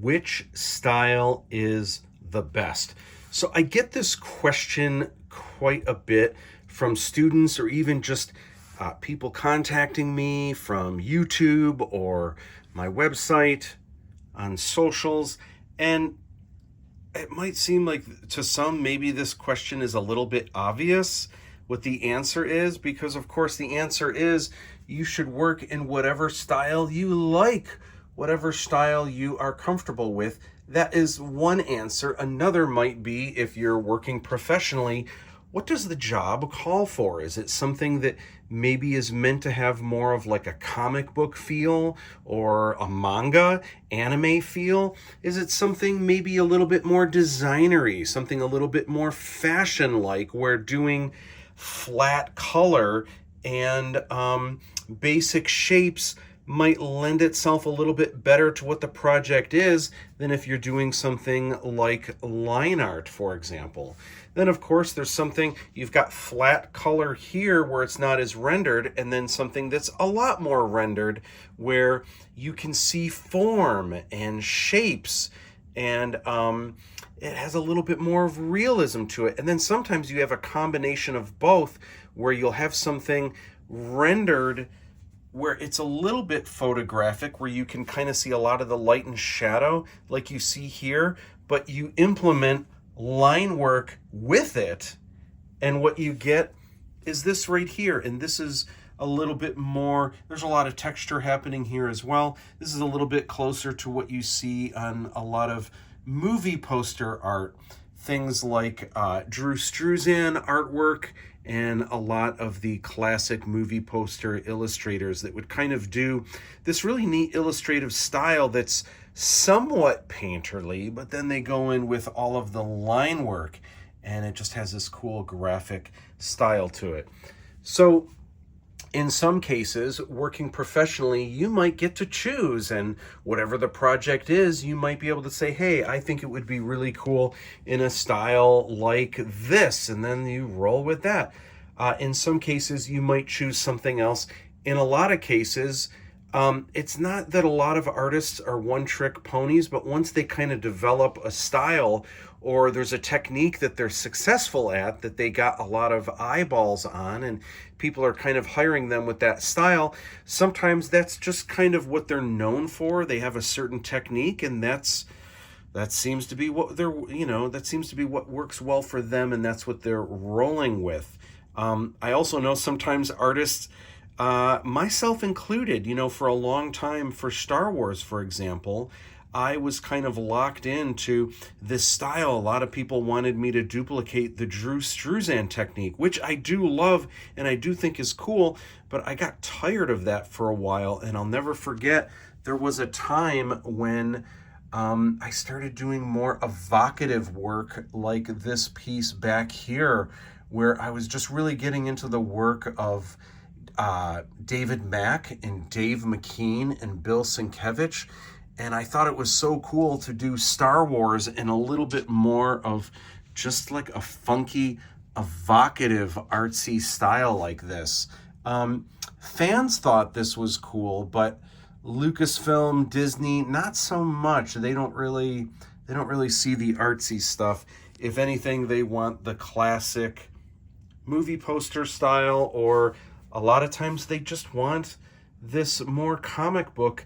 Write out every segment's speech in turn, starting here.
which style is the best? So I get this question quite a bit from students or even just people contacting me from YouTube or my website on socials. And it might seem like to some, maybe this question is a little bit obvious what the answer is, because of course the answer is you should work in whatever style you like, whatever style you are comfortable with. That is one answer. Another might be, if you're working professionally, what does the job call for? Is it something that maybe is meant to have more of like a comic book feel or a manga, anime feel? Is it something maybe a little bit more designery, something a little bit more fashion-like, where doing flat color and basic shapes might lend itself a little bit better to what the project is than if you're doing something like line art, for example. Then of course there's something, you've got flat color here where it's not as rendered, and then something that's a lot more rendered where you can see form and shapes, and it has a little bit more of realism to it. And then sometimes you have a combination of both, where you'll have something rendered where it's a little bit photographic, where you can kind of see a lot of the light and shadow like you see here, but you implement line work with it, and what you get is this right here. And this is a little bit more, there's a lot of texture happening here as well. This is a little bit closer to what you see on a lot of movie poster art, things like Drew Struzan artwork, and a lot of the classic movie poster illustrators that would kind of do this really neat illustrative style that's somewhat painterly, but then they go in with all of the line work, and it just has this cool graphic style to it. So in some cases, working professionally, you might get to choose, and whatever the project is, you might be able to say, hey, I think it would be really cool in a style like this, and then you roll with that. In some cases, you might choose something else. In a lot of cases, it's not that a lot of artists are one-trick ponies, but once they kind of develop a style, or there's a technique that they're successful at, that they got a lot of eyeballs on, and people are kind of hiring them with that style, sometimes that's just kind of what they're known for. They have a certain technique, and that seems to be what they're, that seems to be what works well for them, and that's what they're rolling with. I also know sometimes artists, myself included, for a long time, for Star Wars, for example, I was kind of locked into this style. A lot of people wanted me to duplicate the Drew Struzan technique, which I do love and I do think is cool, but I got tired of that for a while. And I'll never forget, there was a time when I started doing more evocative work like this piece back here, where I was just really getting into the work of David Mack and Dave McKean and Bill Sienkiewicz. And I thought it was so cool to do Star Wars in a little bit more of just like a funky, evocative, artsy style like this. Fans thought this was cool, but Lucasfilm, Disney, not so much. They don't really see the artsy stuff. If anything, they want the classic movie poster style, or a lot of times they just want this more comic book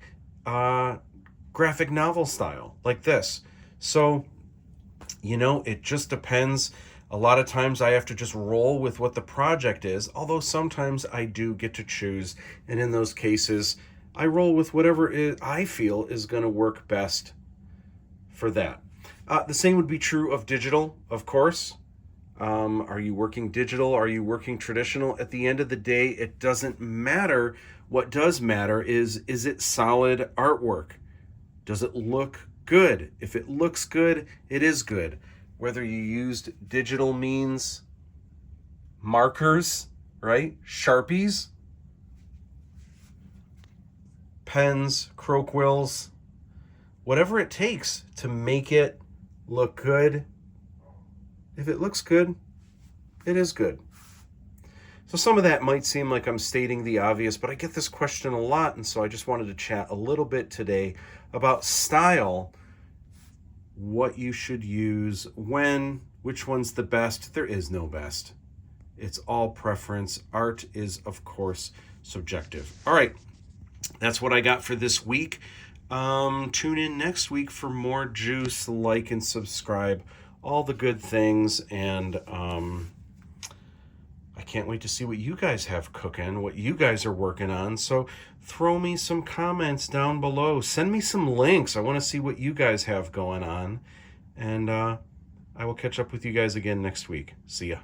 graphic novel style like this. So, it just depends. A lot of times I have to just roll with what the project is, although sometimes I do get to choose, and in those cases I roll with whatever I feel is going to work best for that. The same would be true of digital, of course. Are you working digital? Are you working traditional? At the end of the day, it doesn't matter. What does matter is it solid artwork? Does it look good? If it looks good, it is good. Whether you used digital means, markers, right? Sharpies, pens, crow quills, whatever it takes to make it look good. If it looks good, it is good. So some of that might seem like I'm stating the obvious, but I get this question a lot, and so I just wanted to chat a little bit today about style what you should use, when, which one's the best. There is no best. It's all preference. Art is, of course, subjective. All right, that's what I got for this week. Tune in next week for more juice. Like and subscribe. All the good things. And I can't wait to see what you guys have cooking, what you guys are working on. So throw me some comments down below. Send me some links. I want to see what you guys have going on. And I will catch up with you guys again next week. See ya.